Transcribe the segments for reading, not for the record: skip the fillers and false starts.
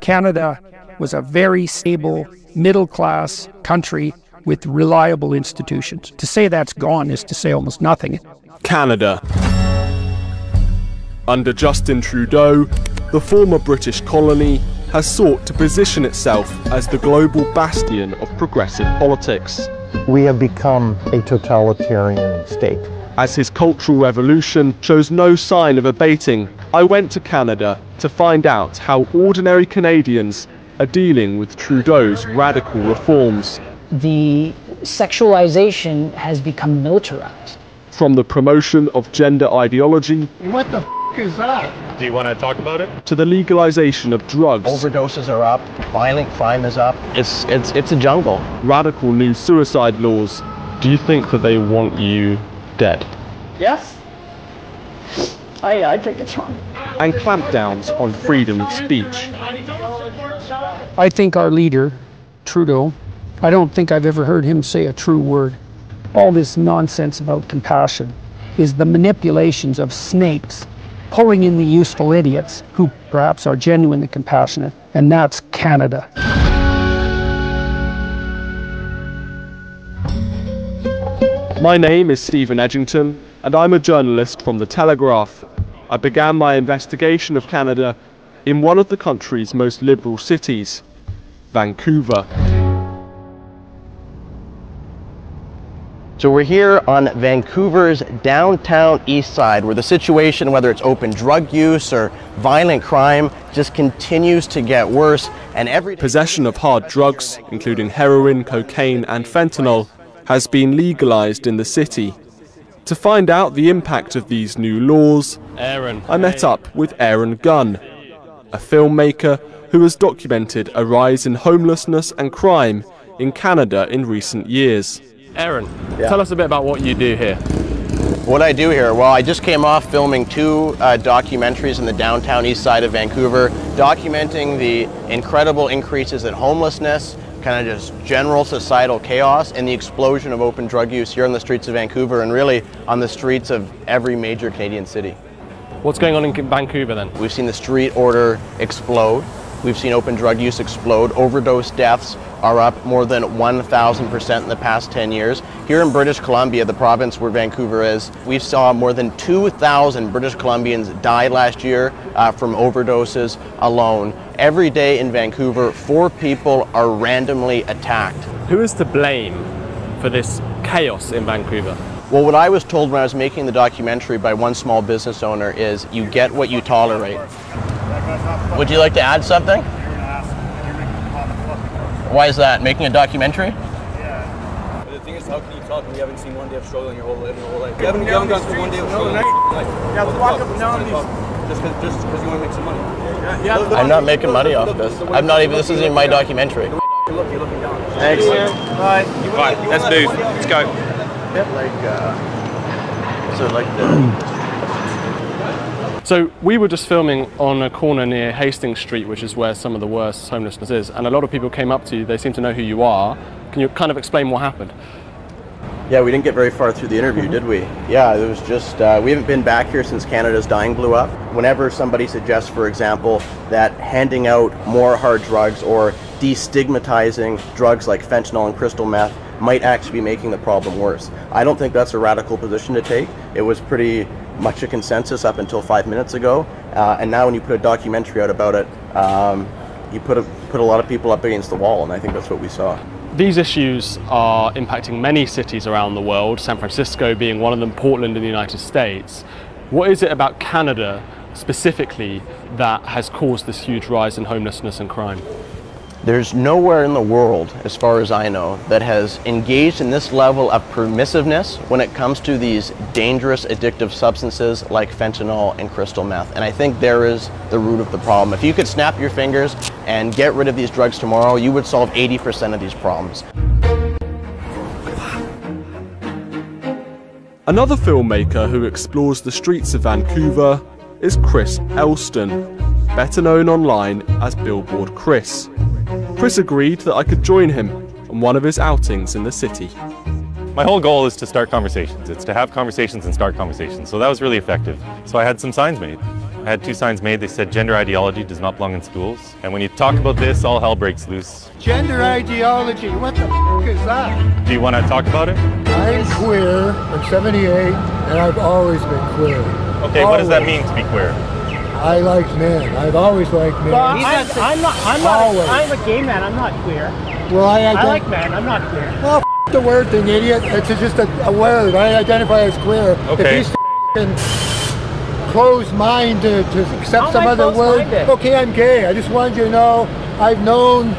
Canada was a very stable, middle-class country with reliable institutions. To say that's gone is to say almost nothing. Canada. Under Justin Trudeau, the former British colony has sought to position itself as the global bastion of progressive politics. We have become a totalitarian state. As his cultural revolution shows no sign of abating, I went to Canada to find out how ordinary Canadians are dealing with Trudeau's radical reforms. The sexualization has become militarized. From the promotion of gender ideology, What the is that? Do you want to talk about it? to the legalization of drugs, Overdoses are up, violent crime is up. It's a jungle. radical new suicide laws, Do you think that they want you dead? Yes. I think it's wrong. and clampdowns on freedom of speech. I think our leader, Trudeau, I don't think I've ever heard him say a true word. All this nonsense about compassion is the manipulations of snakes pulling in the useful idiots who perhaps are genuinely compassionate, and that's Canada. My name is Stephen Edgington, and I'm a journalist from The Telegraph. I began my investigation of Canada in one of the country's most liberal cities, Vancouver. So we're here on Vancouver's downtown east side, where the situation, whether it's open drug use or violent crime, just continues to get worse. And every Possession of hard drugs, including heroin, cocaine, and fentanyl, has been legalized in the city. To find out the impact of these new laws, I met up with Aaron Gunn, a filmmaker who has documented a rise in homelessness and crime in Canada in recent years. Aaron, tell us a bit about what you do here. What I do here, well, I just came off filming two documentaries in the downtown east side of Vancouver, documenting the incredible increases in homelessness, kind of just general societal chaos, and the explosion of open drug use here on the streets of Vancouver, and really on the streets of every major Canadian city. What's going on in Vancouver then? We've seen the street order explode. We've seen open drug use explode. Overdose deaths are up more than 1,000% in the past 10 years. Here in British Columbia, the province where Vancouver is, we saw more than 2,000 British Columbians die last year from overdoses alone. Every day in Vancouver, 4 people are randomly attacked. Who is to blame for this chaos in Vancouver? Well, what I was told when I was making the documentary by one small business owner is you get what you tolerate. Would you like to add something? Why is that? Making a documentary? Yeah. But the thing is, how can you talk when you haven't seen one day of struggle in your whole life? You haven't gone through one day of struggle in your life. You have to walk up and down these. Just because you want to make some money. Yeah. I'm not making money off this. I'm not even. This isn't even my documentary. You're looking down. Thanks. Bye. Right, let's move. Let's go. So we were just filming on a corner near Hastings Street, which is where some of the worst homelessness is, and a lot of people came up to you. They seem to know who you are. Can you kind of explain what happened? Yeah, we didn't get very far through the interview, did we? Yeah, it was just, we haven't been back here since Canada's dying blew up. Whenever somebody suggests, for example, that handing out more hard drugs or destigmatizing drugs like fentanyl and crystal meth might actually be making the problem worse. I don't think that's a radical position to take. It was pretty much a consensus up until 5 minutes ago, and now when you put a documentary out about it, you put a lot of people up against the wall, and I think that's what we saw. These issues are impacting many cities around the world, San Francisco being one of them, Portland in the United States. What is it about Canada specifically that has caused this huge rise in homelessness and crime? There's nowhere in the world, as far as I know, that has engaged in this level of permissiveness when it comes to these dangerous addictive substances like fentanyl and crystal meth. And I think there is the root of the problem. If you could snap your fingers and get rid of these drugs tomorrow, you would solve 80% of these problems. Another filmmaker who explores the streets of Vancouver is Chris Elston, better known online as Billboard Chris. Chris agreed that I could join him on one of his outings in the city. My whole goal is to start conversations. It's to have conversations and start conversations. So that was really effective. So I had some signs made. I had 2 signs made. They said gender ideology does not belong in schools. And when you talk about this, all hell breaks loose. Gender ideology, what the f is that? Do you want to talk about it? I'm queer, I'm 78, and I've always been queer. Okay, what does that mean to be queer? I like men. I've always liked men. Well, I'm a gay man. I'm not queer. Well, I like men. I'm not queer. Well, f the word thing, idiot. It's just a word. I identify as queer. Okay. If he's closed mind to accept some other word. Okay, I'm gay. I just wanted you to know. I've known.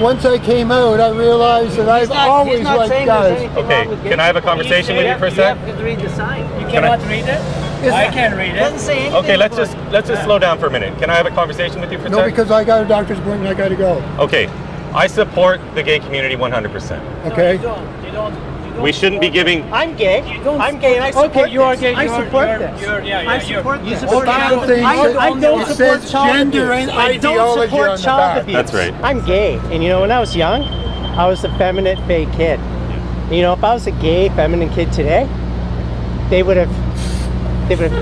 Once I came out, I realized that I've always liked guys. Okay, can I have a conversation with you for a sec? You have to read the sign. You cannot read it? I can't read it. Doesn't say anything. Okay, let's just slow down for a minute. Can I have a conversation with you for a sec? No, because I got a doctor's appointment, I got to go. Okay, I support the gay community 100%. Okay. We shouldn't be giving... I'm gay. I'm gay and I support Okay, you are gay. I support this. I support this. I don't support child abuse. I don't support child abuse. That's right. I'm gay. And you know, when I was young, I was a feminine, fake kid. And, you know, if I was a gay, feminine kid today, they would have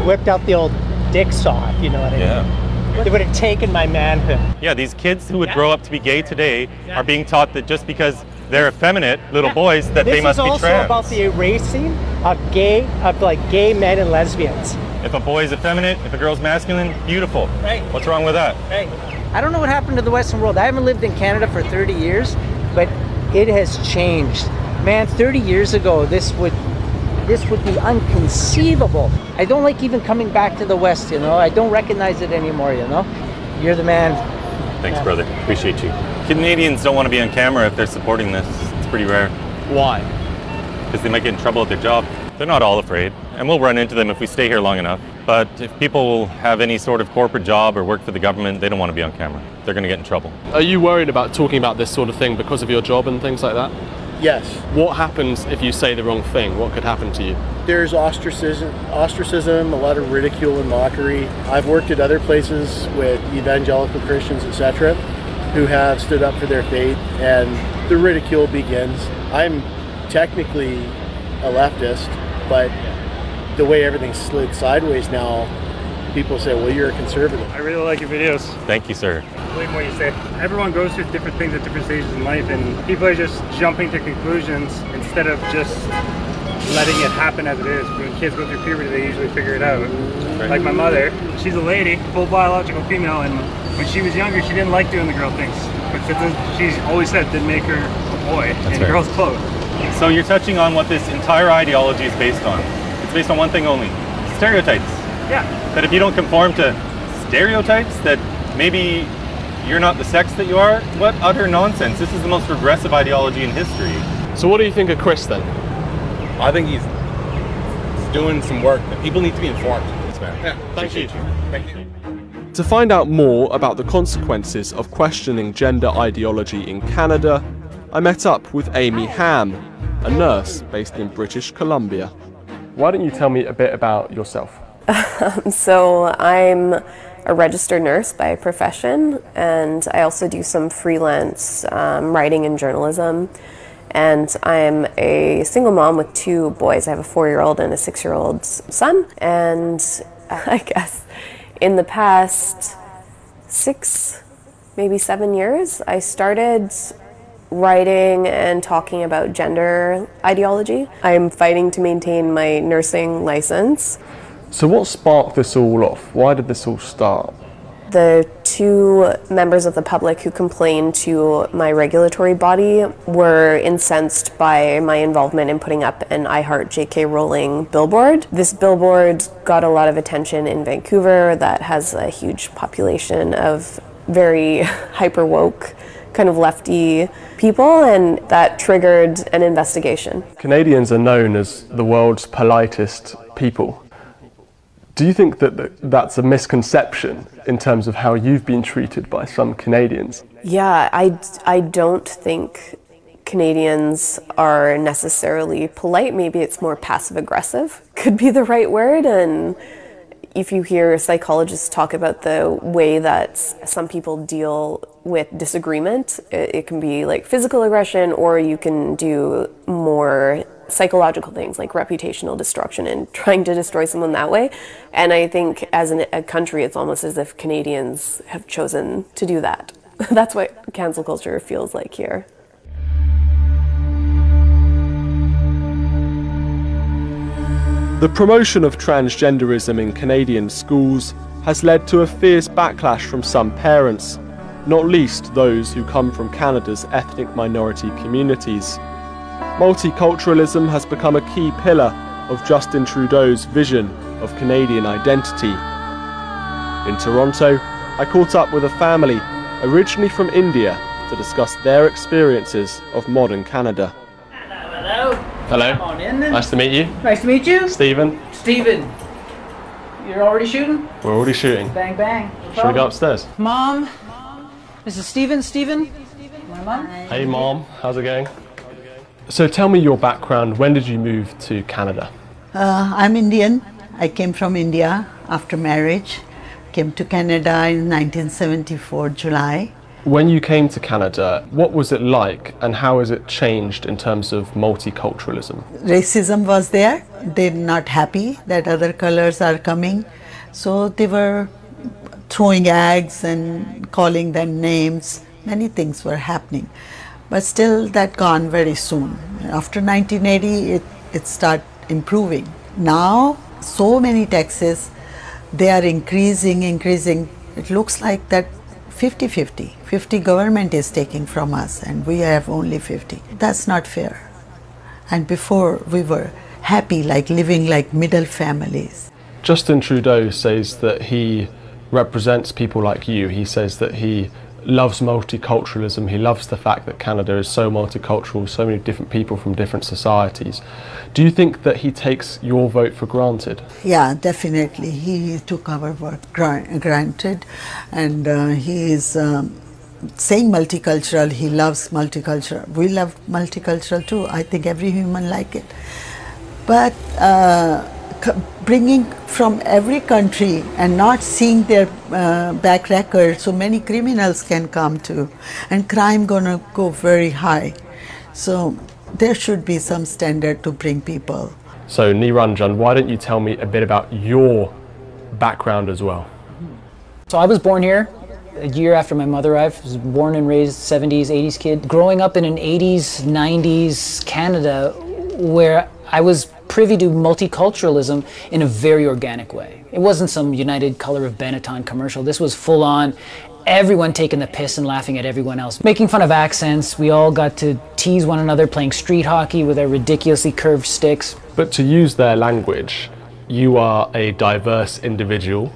whipped out the old dick saw, if you know what I mean. Yeah. They would have taken my manhood. Yeah, these kids who would grow up to be gay today are being taught that just because they're effeminate little boys that they must be trans. This is also about the erasing of gay men and lesbians. If a boy is effeminate, if a girl's masculine, beautiful. Right. What's wrong with that? Right. I don't know what happened to the Western world. I haven't lived in Canada for 30 years, but it has changed. Man, 30 years ago, this would be unconceivable. I don't like even coming back to the West, you know. I don't recognize it anymore, you know. You're the man. Thanks, brother. Appreciate you. Canadians don't want to be on camera if they're supporting this. It's pretty rare. Why? Because they might get in trouble at their job. They're not all afraid, and we'll run into them if we stay here long enough. But if people have any sort of corporate job or work for the government, they don't want to be on camera. They're going to get in trouble. Are you worried about talking about this sort of thing because of your job and things like that? Yes. What happens if you say the wrong thing? What could happen to you? There's ostracism, a lot of ridicule and mockery. I've worked at other places with evangelical Christians, etc., who have stood up for their faith, and the ridicule begins. I'm technically a leftist, but the way everything's slid sideways now, people say, well, you're a conservative. I really like your videos. Thank you, sir. Believe in what you say. Everyone goes through different things at different stages in life, and people are just jumping to conclusions instead of just letting it happen as it is. When kids go through puberty, they usually figure it out. Right. Like my mother, she's a lady, full biological female, and when she was younger, she didn't like doing the girl things. But she's always said it didn't make her a boy in girls' clothes. So you're touching on what this entire ideology is based on. It's based on one thing only: stereotypes. Yeah. That if you don't conform to stereotypes, that maybe you're not the sex that you are. What utter nonsense. This is the most regressive ideology in history. So what do you think of Chris then? I think he's doing some work. People need to be informed. Yeah, thank you. Thank you. To find out more about the consequences of questioning gender ideology in Canada, I met up with Amy Ham, a nurse based in British Columbia. Why don't you tell me a bit about yourself? So I'm a registered nurse by profession, and I also do some freelance writing and journalism. And I'm a single mom with 2 boys. I have a 4-year-old and a 6-year-old son. And I guess in the past 6, maybe 7 years, I started writing and talking about gender ideology. I'm fighting to maintain my nursing license. So what sparked this all off? Why did this all start? The 2 members of the public who complained to my regulatory body were incensed by my involvement in putting up an I Heart J.K. Rowling billboard. This billboard got a lot of attention in Vancouver that has a huge population of very hyper woke, kind of lefty people, and that triggered an investigation. Canadians are known as the world's politest people. Do you think that that's a misconception in terms of how you've been treated by some Canadians? Yeah, I don't think Canadians are necessarily polite. Maybe it's more passive-aggressive, could be the right word. And if you hear psychologists talk about the way that some people deal with disagreement, it can be like physical aggression, or you can do more psychological things like reputational destruction and trying to destroy someone that way. And I think as a country, it's almost as if Canadians have chosen to do that. That's what cancel culture feels like here. The promotion of transgenderism in Canadian schools has led to a fierce backlash from some parents, not least those who come from Canada's ethnic minority communities. Multiculturalism has become a key pillar of Justin Trudeau's vision of Canadian identity. In Toronto, I caught up with a family originally from India to discuss their experiences of modern Canada. Hello. Hello. Come on in then. Nice to meet you. Nice to meet you. Stephen. Stephen. You're already shooting? We're already shooting. Bang, bang. Should we go upstairs? Mom. This is Stephen. Stephen. My mom. Hey Mom, how's it going? So tell me your background. When did you move to Canada? I'm Indian. I came from India after marriage. Came to Canada in 1974, July. When you came to Canada, what was it like and how has it changed in terms of multiculturalism? Racism was there. They're not happy that other colors are coming. So they were throwing eggs and calling them names. Many things were happening. But still that gone very soon. After 1980, it started improving. Now, so many taxes, they are increasing. It looks like that 50-50. 50 government is taking from us and we have only 50. That's not fair. And before we were happy, like living like middle families. Justin Trudeau says that he represents people like you. He says that he loves multiculturalism. He loves the fact that Canada is so multicultural, so many different people from different societies. Do you think that he takes your vote for granted? Yeah, definitely. He took our work granted, and he is saying multicultural. He loves multicultural. We love multicultural too. I think every human like it. But bringing from every country and not seeing their back record, so many criminals can come too, and crime gonna go very high. So there should be some standard to bring people. So Niranjan, why don't you tell me a bit about your background as well? So I was born here a year after my mother arrived. I was born and raised 70s, 80s kid. Growing up in an 80s, 90s Canada where I was privy to multiculturalism in a very organic way. It wasn't some United Color of Benetton commercial. This was full on, everyone taking the piss and laughing at everyone else, making fun of accents. We all got to tease one another, playing street hockey with our ridiculously curved sticks. But to use their language, you are a diverse individual,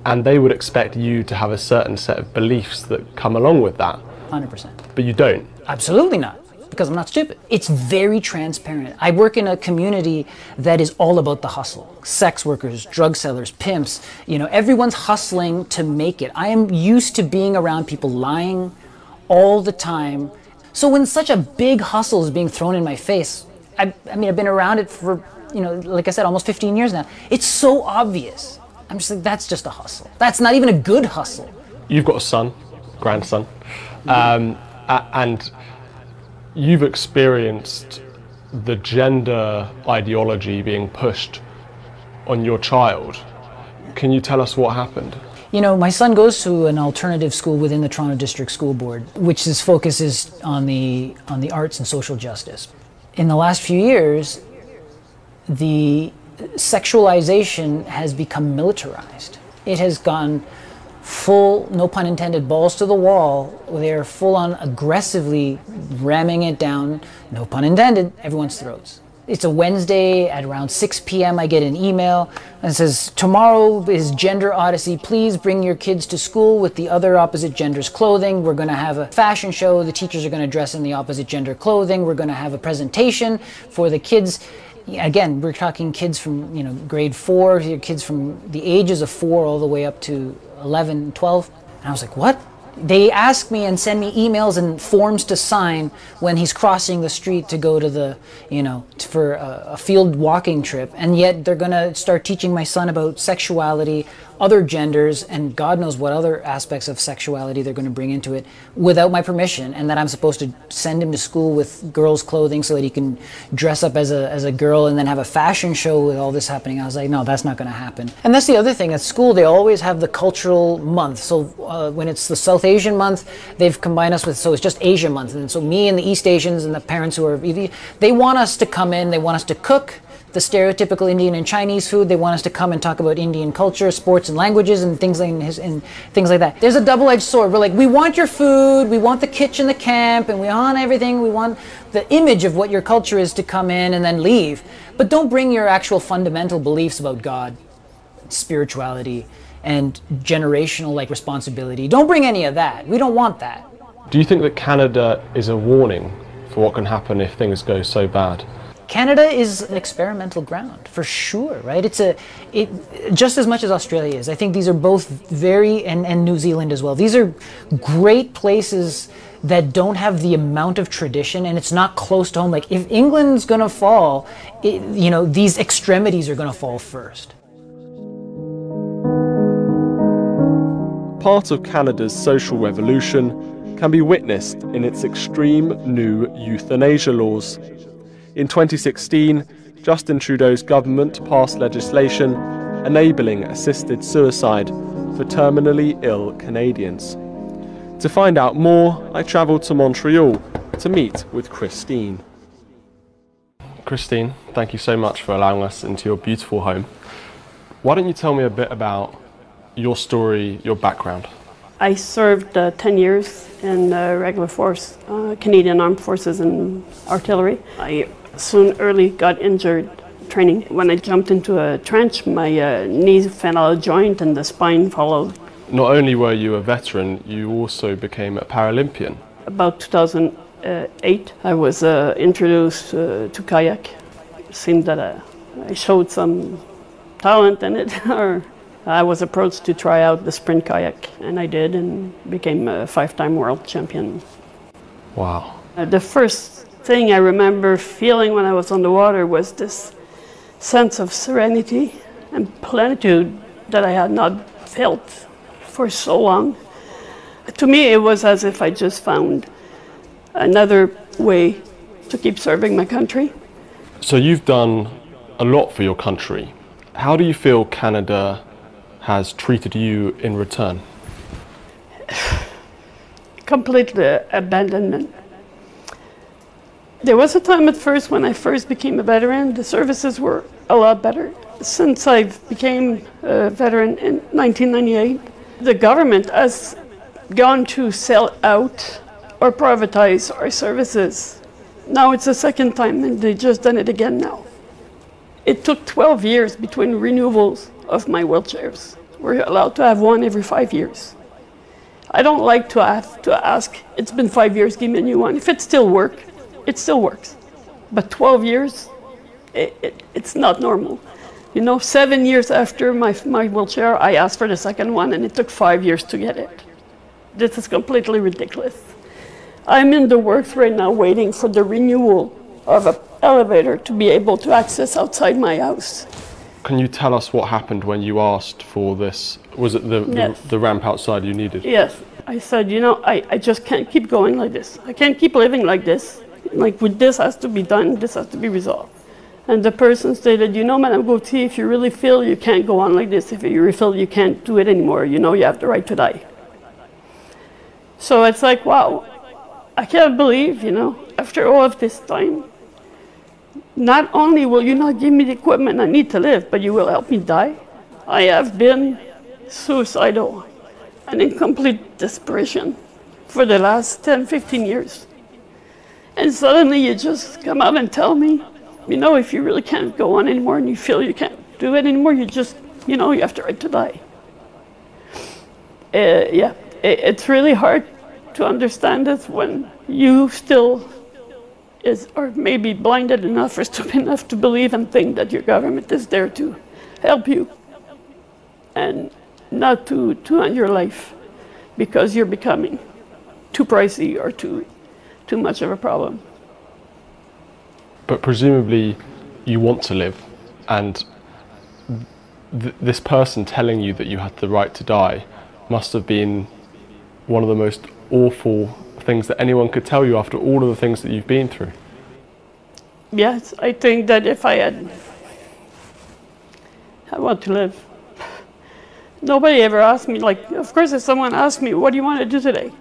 and they would expect you to have a certain set of beliefs that come along with that. 100%. But you don't. Absolutely not. Because I'm not stupid. It's very transparent. I work in a community that is all about the hustle. Sex workers, drug sellers, pimps, you know, everyone's hustling to make it. I am used to being around people lying all the time. So when such a big hustle is being thrown in my face, I mean, I've been around it for, you know, like I said, almost 15 years now. It's so obvious. I'm just like, that's just a hustle. That's not even a good hustle. You've got a son, grandson, and you've experienced the gender ideology being pushed on your child. Can you tell us what happened? You know, my son goes to an alternative school within the Toronto District School Board, which is focuses on the arts and social justice. In the last few years, the sexualization has become militarized. It has gone full, no pun intended, balls to the wall. They're full on aggressively ramming it down, no pun intended, everyone's throats. It's a Wednesday at around 6 p.m. I get an email that says, tomorrow is Gender Odyssey. Please bring your kids to school with the other opposite gender's clothing. We're going to have a fashion show. The teachers are going to dress in the opposite gender clothing. We're going to have a presentation for the kids. Again, we're talking kids from, you know, grade 4, kids from the ages of 4 all the way up to 11, 12. And I was like, what? They ask me and send me emails and forms to sign when he's crossing the street to go to the, you know, for a field walking trip. And yet they're going to start teaching my son about sexuality other genders and God knows what other aspects of sexuality they're going to bring into it without my permission, and that I'm supposed to send him to school with girls' clothing so that he can dress up as a girl and then have a fashion show with all this happening. I was like, no, that's not going to happen. And that's the other thing. At school, they always have the cultural month. So when it's the South Asian month, they've combined us with, so it's just Asia month. And so me and the East Asians and the parents who are, they want us to come in, they want us to cook the stereotypical Indian and Chinese food. They want us to come and talk about Indian culture, sports and languages and things like that. There's a double-edged sword. We're like, we want your food, we want the kitchen, the camp, and we want everything. We want the image of what your culture is to come in and then leave. But don't bring your actual fundamental beliefs about God, spirituality, and generational responsibility. Don't bring any of that. We don't want that. Do you think that Canada is a warning for what can happen if things go so bad? Canada is an experimental ground, for sure, right? It's just as much as Australia is. I think these are both and New Zealand as well. These are great places that don't have the amount of tradition, and it's not close to home. Like, if England's gonna fall, these extremities are gonna fall first. Part of Canada's social revolution can be witnessed in its extreme new euthanasia laws. In 2016, Justin Trudeau's government passed legislation enabling assisted suicide for terminally ill Canadians. To find out more, I travelled to Montreal to meet with Christine. Christine, thank you so much for allowing us into your beautiful home. Why don't you tell me a bit about your story, your background? I served 10 years in regular force, Canadian Armed Forces and artillery. I early got injured training. When I jumped into a trench, my knee fell out of joint and the spine followed. Not only were you a veteran, you also became a Paralympian. About 2008, I was introduced to kayak. It seemed that I showed some talent in it, or I was approached to try out the sprint kayak, and I did, and became a 5-time world champion. Wow. The first thing I remember feeling when I was on the water was this sense of serenity and plenitude that I had not felt for so long. To me, it was as if I just found another way to keep serving my country. So you've done a lot for your country. How do you feel Canada has treated you in return? Complete abandonment. There was a time at first when I first became a veteran, the services were a lot better. Since I became a veteran in 1998, the government has gone to sell out or privatize our services. Now it's the second time, and they just done it again now. It took 12 years between renewals of my wheelchairs. We're allowed to have one every 5 years. I don't like to have to ask, it's been 5 years, give me a new one. If it still works, it still works. But 12 years, it's not normal. 7 years after my wheelchair, I asked for the second one, and it took 5 years to get it. This is completely ridiculous. I'm in the works right now waiting for the renewal of an elevator to be able to access outside my house. Can you tell us what happened when you asked for this? Was it the ramp outside you needed? Yes. I said, I just can't keep going like this. I can't keep living like this. This has to be done, this has to be resolved. And the person stated, Madame Gauthier, if you really feel you can't go on like this, if you really feel you can't do it anymore, you have the right to die. So it's like, wow, I can't believe, after all of this time, not only will you not give me the equipment I need to live, but you will help me die. I have been suicidal and in complete desperation for the last 10, 15 years. And suddenly you just come out and tell me, if you really can't go on anymore and you feel you can't do it anymore, you just, you have the right to die. Yeah, it's really hard to understand this when you still are maybe blinded enough or stupid enough to believe and think that your government is there to help you and not to end your life because you're becoming too pricey or too much of a problem. But presumably you want to live, and this person telling you that you had the right to die must have been one of the most awful things that anyone could tell you after all of the things that you've been through. Yes, I think that if I want to live. Nobody ever asked me, like, of course if someone asked me, what do you want to do today?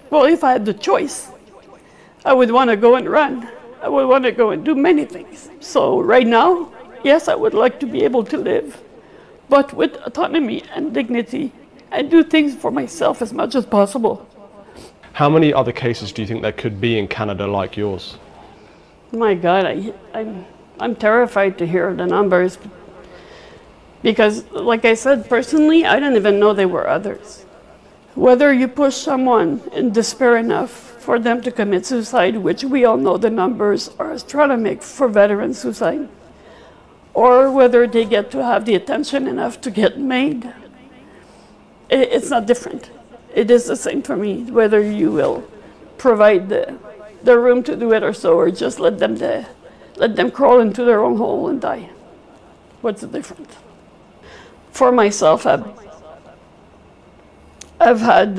Well, if I had the choice, I would want to go and run. I would want to go and do many things. So right now, yes, I would like to be able to live, but with autonomy and dignity, and do things for myself as much as possible. How many other cases do you think there could be in Canada like yours? My God, I'm terrified to hear the numbers, because like I said, personally, I didn't even know there were others. Whether you push someone in despair enough for them to commit suicide, which we all know the numbers are astronomical for veteran suicide, or whether they get to have the attention enough to get made, it's not different. It is the same for me, whether you will provide the room to do it or so, or just let them crawl into their own hole and die. What's the difference? For myself, I've had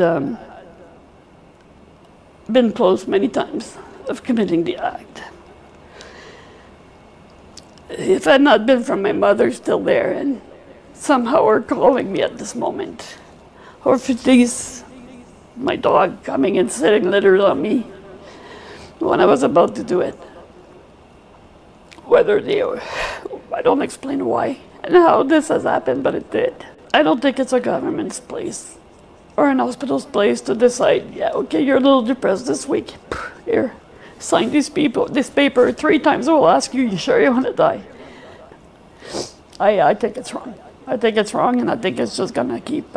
been close many times of committing the act. If it had not been for my mother still there and somehow are calling me at this moment, or for these, my dog coming and sitting littered on me when I was about to do it, whether they were, I don't explain why and how this has happened, but it did. I don't think it's a government's place or an hospital's place to decide, yeah, okay, you're a little depressed this week. Here, sign this paper 3 times. We'll ask you, you sure you want to die? I think it's wrong. I think it's wrong, and I think it's just gonna keep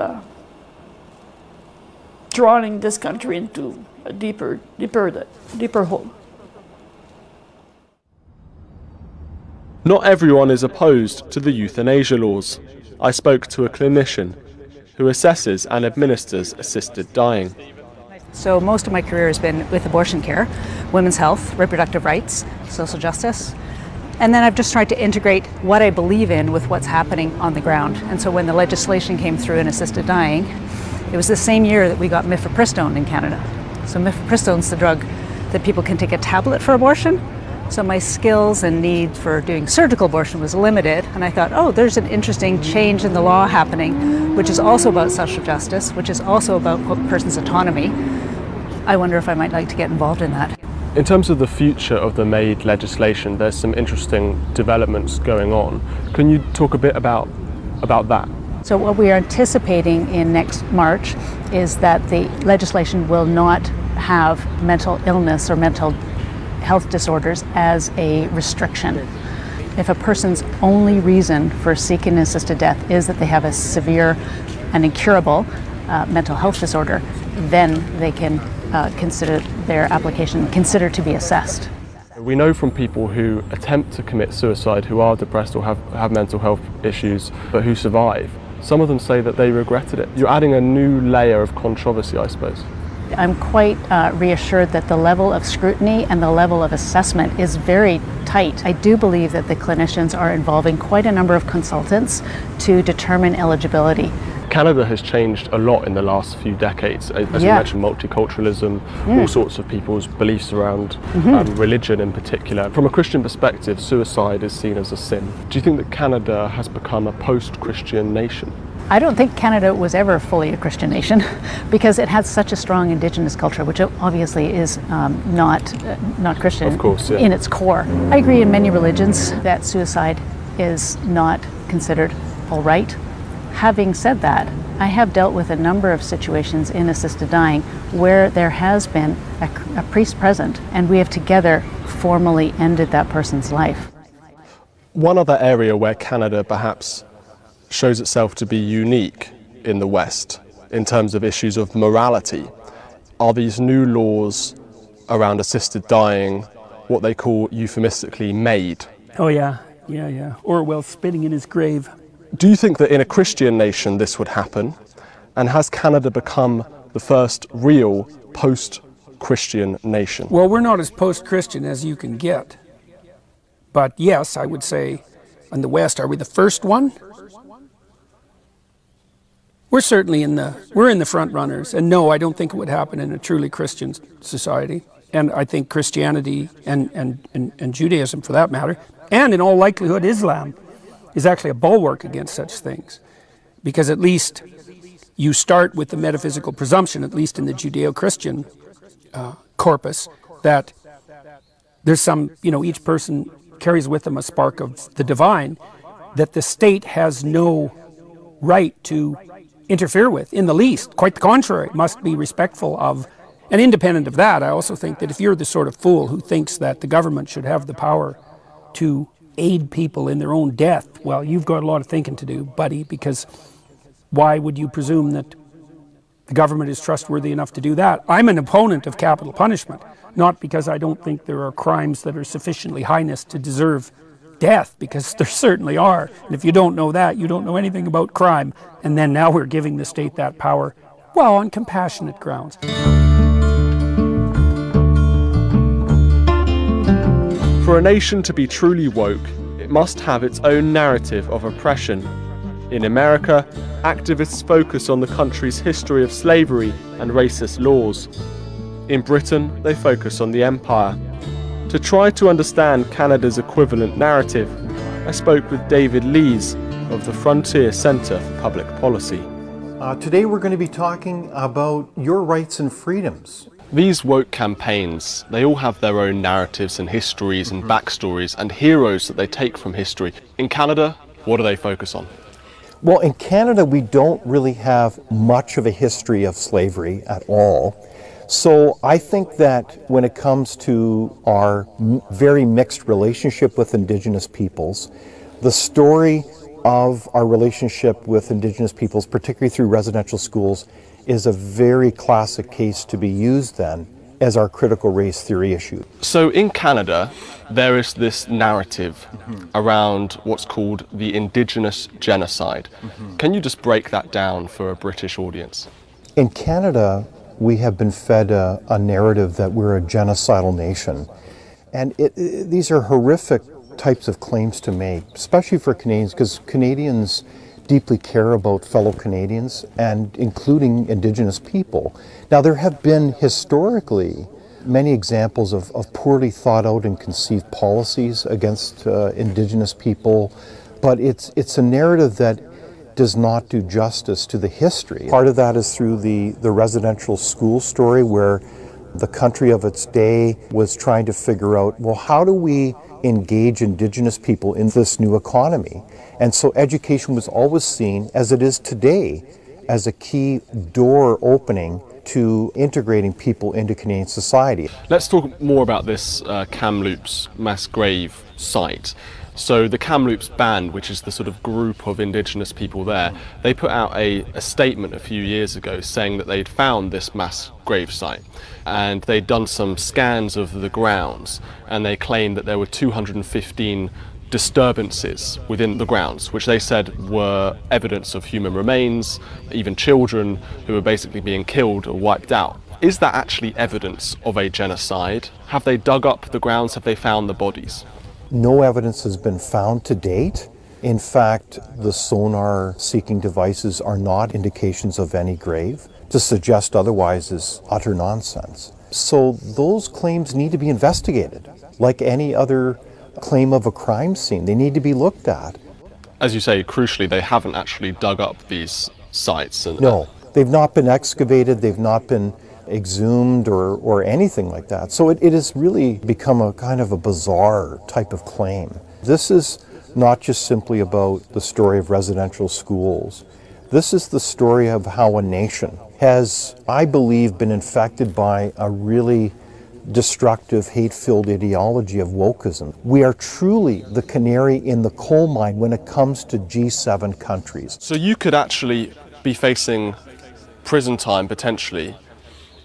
drawing this country into a deeper hole. Not everyone is opposed to the euthanasia laws. I spoke to a clinician who assesses and administers assisted dying. So most of my career has been with abortion care, women's health, reproductive rights, social justice. And then I've just tried to integrate what I believe in with what's happening on the ground. And so when the legislation came through in assisted dying, it was the same year that we got mifepristone in Canada. So mifepristone's the drug that people can take a tablet for abortion. So my skills and need for doing surgical abortion was limited, and I thought, oh, there's an interesting change in the law happening, which is also about social justice, which is also about a person's autonomy. I wonder if I might like to get involved in that. In terms of the future of the MAID legislation, there's some interesting developments going on. Can you talk a bit about that? So what we are anticipating in next March is that the legislation will not have mental illness or mental health disorders as a restriction. If a person's only reason for seeking assisted death is that they have a severe and incurable mental health disorder, then they can consider their application considered to be assessed. We know from people who attempt to commit suicide, who are depressed or have mental health issues, but who survive. Some of them say that they regretted it. You're adding a new layer of controversy, I suppose. I'm quite reassured that the level of scrutiny and the level of assessment is very tight. I do believe that the clinicians are involving quite a number of consultants to determine eligibility. Canada has changed a lot in the last few decades. As you mentioned, multiculturalism, all sorts of people's beliefs around religion in particular. From a Christian perspective, suicide is seen as a sin. Do you think that Canada has become a post-Christian nation? I don't think Canada was ever fully a Christian nation because it had such a strong Indigenous culture, which obviously is not Christian, of course, yeah, in its core. I agree in many religions that suicide is not considered all right. Having said that, I have dealt with a number of situations in assisted dying where there has been a priest present, and we have together formally ended that person's life. One other area where Canada perhaps shows itself to be unique in the West in terms of issues of morality are these new laws around assisted dying, what they call euphemistically MAID. Oh yeah. Orwell spitting in his grave. Do you think that in a Christian nation this would happen? And has Canada become the first real post-Christian nation? Well, we're not as post-Christian as you can get. But yes, I would say in the West, are we the first one? We're certainly in the front runners, and no, I don't think it would happen in a truly Christian society. And I think Christianity and Judaism, for that matter, and in all likelihood Islam, is actually a bulwark against such things, because at least you start with the metaphysical presumption, at least in the Judeo-Christian corpus, that there's some, each person carries with them a spark of the divine that the state has no right to interfere with in the least. Quite the contrary, must be respectful of. And independent of that, I also think that if you're the sort of fool who thinks that the government should have the power to aid people in their own death, well, you've got a lot of thinking to do, buddy, because why would you presume that the government is trustworthy enough to do that? I'm an opponent of capital punishment, not because I don't think there are crimes that are sufficiently heinous to deserve death, because there certainly are. And if you don't know that, you don't know anything about crime. And then now we're giving the state that power, well, on compassionate grounds. For a nation to be truly woke, it must have its own narrative of oppression. In America, activists focus on the country's history of slavery and racist laws. In Britain, they focus on the empire. To try to understand Canada's equivalent narrative, I spoke with David Lees of the Frontier Centre for Public Policy. Today we're going to be talking about your rights and freedoms. These woke campaigns, they all have their own narratives and histories and backstories and heroes that they take from history. In Canada, what do they focus on? Well, in Canada, we don't really have much of a history of slavery at all. So I think that when it comes to our very mixed relationship with Indigenous peoples, the story of our relationship with Indigenous peoples, particularly through residential schools, is a very classic case to be used then as our critical race theory issue. So in Canada, there is this narrative around what's called the Indigenous genocide. Can you just break that down for a British audience? In Canada, we have been fed a narrative that we're a genocidal nation. And these are horrific types of claims to make, especially for Canadians, because Canadians deeply care about fellow Canadians, and including Indigenous people. Now, there have been historically many examples of poorly thought out and conceived policies against Indigenous people, but it's a narrative that does not do justice to the history. Part of that is through the residential school story, where the country of its day was trying to figure out, well, how do we engage Indigenous people in this new economy? And so education was always seen, as it is today, as a key door opening to integrating people into Canadian society. Let's talk more about this Kamloops mass grave site. So the Kamloops Band, which is the sort of group of Indigenous people there, they put out a statement a few years ago saying that they'd found this mass grave site, and they'd done some scans of the grounds, and they claimed that there were 215 disturbances within the grounds, which they said were evidence of human remains, even children who were basically being killed or wiped out. Is that actually evidence of a genocide? Have they dug up the grounds? Have they found the bodies? No evidence has been found to date. In fact, the sonar seeking devices are not indications of any grave. To suggest otherwise is utter nonsense. So those claims need to be investigated, like any other claim of a crime scene. They need to be looked at. As you say, crucially, they haven't actually dug up these sites. No, they've not been excavated, they've not been exhumed or anything like that. So it has really become a kind of a bizarre type of claim. This is not just simply about the story of residential schools. This is the story of how a nation has, I believe, been infected by a really destructive, hate-filled ideology of wokeism. We are truly the canary in the coal mine when it comes to G7 countries. So you could actually be facing prison time, potentially,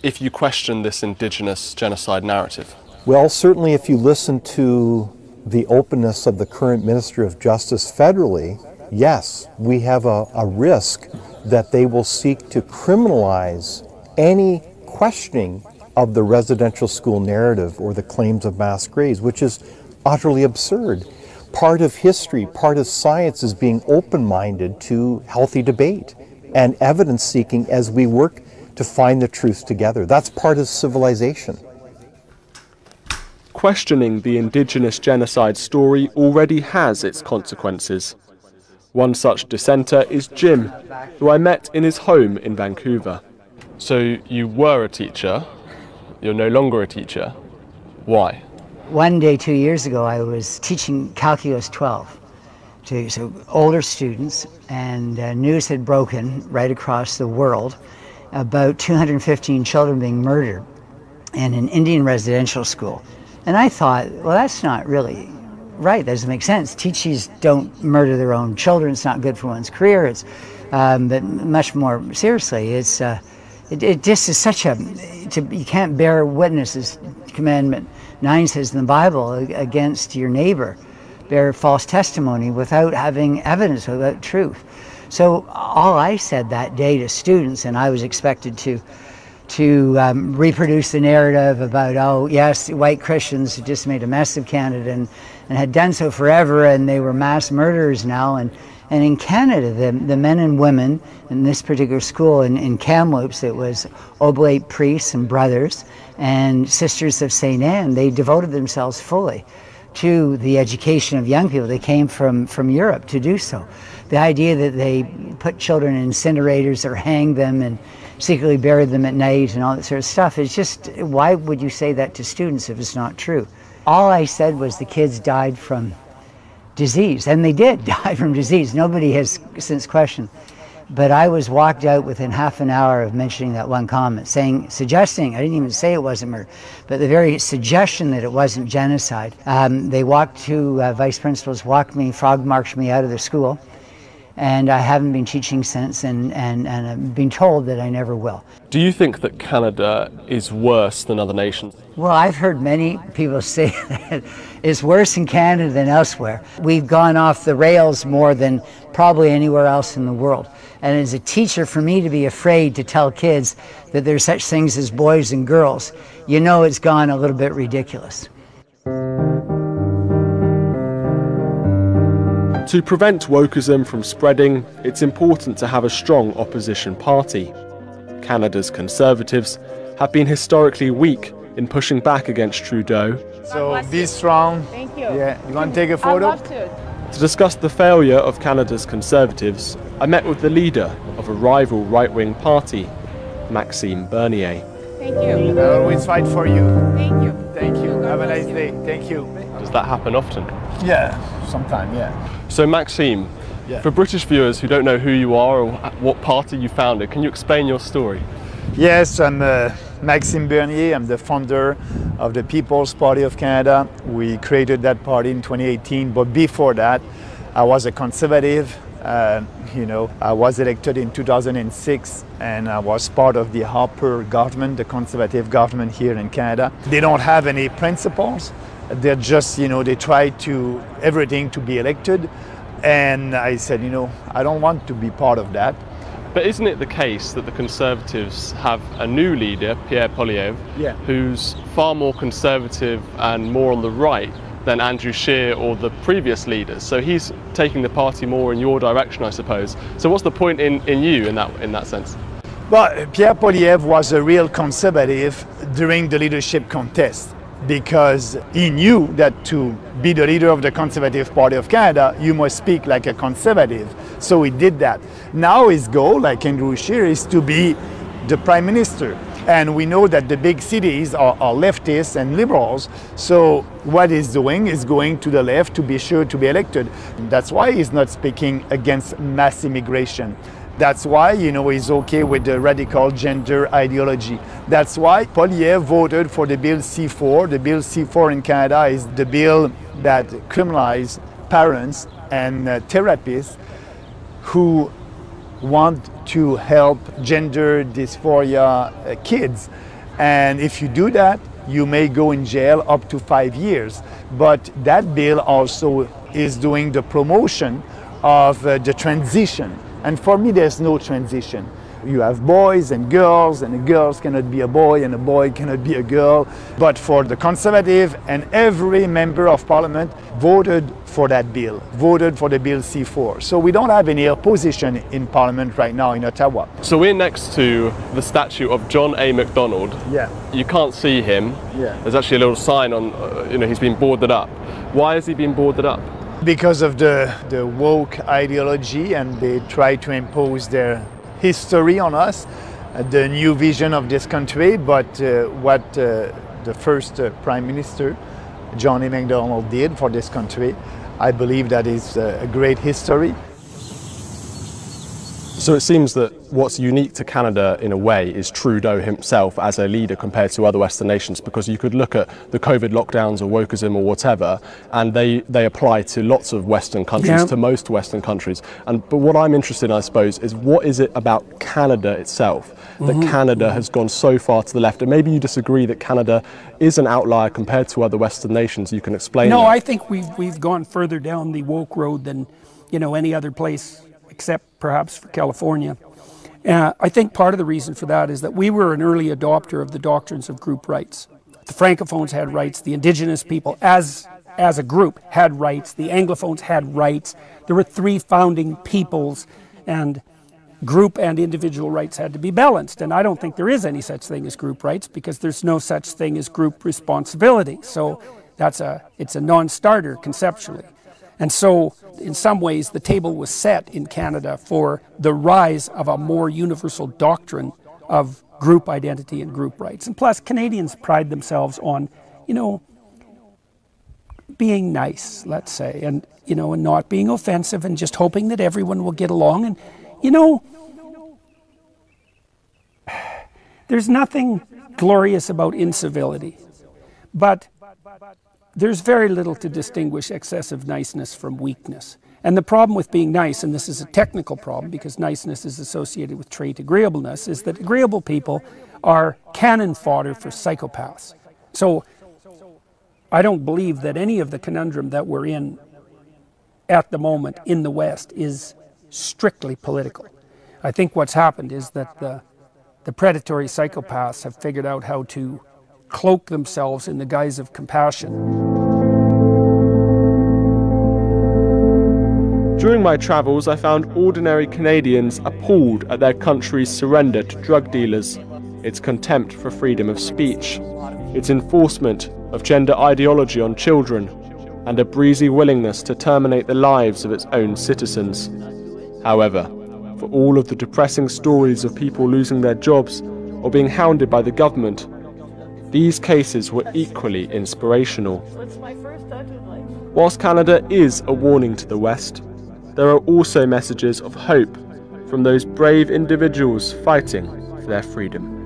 if you question this Indigenous genocide narrative? Well, certainly if you listen to the openness of the current Minister of Justice federally, yes, we have a risk that they will seek to criminalize any questioning of the residential school narrative or the claims of mass graves, which is utterly absurd. Part of history, part of science is being open-minded to healthy debate. and evidence seeking as we work to find the truth together. That's part of civilization. Questioning the indigenous genocide story already has its consequences. One such dissenter is Jim, who I met in his home in Vancouver. So you were a teacher, you're no longer a teacher. Why? One day 2 years ago I was teaching Calculus 12 to older students, and news had broken right across the world about 215 children being murdered in an Indian residential school. And I thought, well, that's not really right, that doesn't make sense. Teachers don't murder their own children, it's not good for one's career. It's, but much more seriously, it's, it just is such a, you can't bear witness, as Commandment 9 says in the Bible, against your neighbor, bear false testimony without having evidence, without truth. So all I said that day to students, and I was expected to reproduce the narrative about, oh yes, white Christians had just made a mess of Canada and had done so forever, and they were mass murderers now. And in Canada, the men and women in this particular school in Kamloops, it was Oblate priests and brothers and Sisters of St. Anne. They devoted themselves fully to the education of young people. They came from Europe to do so. The idea that they put children in incinerators or hanged them and secretly buried them at night and all that sort of stuff, is just, why would you say that to students if it's not true? All I said was the kids died from disease, and they did die from disease. Nobody has since questioned. But I was walked out within half an hour of mentioning that one comment, suggesting, I didn't even say it wasn't murder, but the very suggestion that it wasn't genocide. They walked to, vice principals walked me, frog marched me out of the school, and I haven't been teaching since, and I've been told that I never will. Do you think that Canada is worse than other nations? Well, I've heard many people say that it's worse in Canada than elsewhere. We've gone off the rails more than probably anywhere else in the world. And as a teacher, for me to be afraid to tell kids that there's such things as boys and girls, you know it's gone a little bit ridiculous. To prevent wokeism from spreading, it's important to have a strong opposition party. Canada's Conservatives have been historically weak in pushing back against Trudeau. So be strong. Thank you. Yeah, you want to take a photo? I'd love to. To discuss the failure of Canada's Conservatives, I met with the leader of a rival right-wing party, Maxime Bernier. Thank you. I always fight for you. Thank you. Thank you. Have a nice day. Thank you. Does that happen often? Yeah, sometime, yeah. So Maxime, for British viewers who don't know who you are or what party you founded, can you explain your story? Yes, I'm Maxime Bernier. I'm the founder of the People's Party of Canada. We created that party in 2018, but before that, I was a conservative. You know, I was elected in 2006, and I was part of the Harper government, the conservative government here in Canada. They don't have any principles. They're just, you know, they try to everything to be elected. And I said, you know, I don't want to be part of that. But isn't it the case that the Conservatives have a new leader, Pierre Poilievre, who's far more conservative and more on the right than Andrew Scheer or the previous leaders? So he's taking the party more in your direction, I suppose. So what's the point in you in that sense? Well, Pierre Poilievre was a real conservative during the leadership contest, because he knew that to be the leader of the Conservative Party of Canada, you must speak like a conservative. So he did that. Now his goal, like Andrew Scheer, is to be the Prime Minister. And we know that the big cities are leftists and liberals. So what he's doing is going to the left to be sure to be elected. That's why he's not speaking against mass immigration. That's why, you know, he's okay with the radical gender ideology. That's why Poilievre voted for the Bill C-4. The Bill C-4 in Canada is the bill that criminalizes parents and therapists who want to help gender dysphoria kids. And if you do that, you may go in jail up to 5 years. But that bill also is doing the promotion of the transition. And for me, there's no transition. You have boys and girls cannot be a boy and a boy cannot be a girl. But for the Conservative, and every member of Parliament voted for that bill, voted for the Bill C4. So we don't have any opposition in Parliament right now in Ottawa. So we're next to the statue of John A. Macdonald. Yeah. You can't see him. Yeah. There's actually a little sign on, he's been boarded up. Why has he been boarded up? Because of the woke ideology, and they try to impose their history on us, the new vision of this country. But what the first Prime Minister, John A. Macdonald, did for this country, I believe that is a great history. So it seems that what's unique to Canada in a way is Trudeau himself as a leader compared to other Western nations, because you could look at the COVID lockdowns or wokeism or whatever, and they apply to lots of Western countries, to most Western countries. But what I'm interested in, I suppose, is what is it about Canada itself that Canada has gone so far to the left? And maybe you disagree that Canada is an outlier compared to other Western nations. You can explain No, that. I think we've gone further down the woke road than any other place, except perhaps for California. I think part of the reason for that is that we were an early adopter of the doctrines of group rights. The Francophones had rights, the Indigenous people as a group had rights, the Anglophones had rights. There were 3 founding peoples, and group and individual rights had to be balanced. And I don't think there is any such thing as group rights, because there's no such thing as group responsibility. So it's a non-starter conceptually. And so, in some ways, the table was set in Canada for the rise of a more universal doctrine of group identity and group rights. And plus, Canadians pride themselves on, being nice, let's say, and, and not being offensive, and just hoping that everyone will get along. And, there's nothing glorious about incivility, but there's very little to distinguish excessive niceness from weakness. And the problem with being nice, and this is a technical problem because niceness is associated with trait agreeableness, is that agreeable people are cannon fodder for psychopaths. So I don't believe that any of the conundrum that we're in at the moment in the West is strictly political. I think what's happened is that the predatory psychopaths have figured out how to cloak themselves in the guise of compassion. During my travels, I found ordinary Canadians appalled at their country's surrender to drug dealers, its contempt for freedom of speech, its enforcement of gender ideology on children, and a breezy willingness to terminate the lives of its own citizens. However, for all of the depressing stories of people losing their jobs or being hounded by the government, these cases were equally inspirational. Whilst Canada is a warning to the West, there are also messages of hope from those brave individuals fighting for their freedom.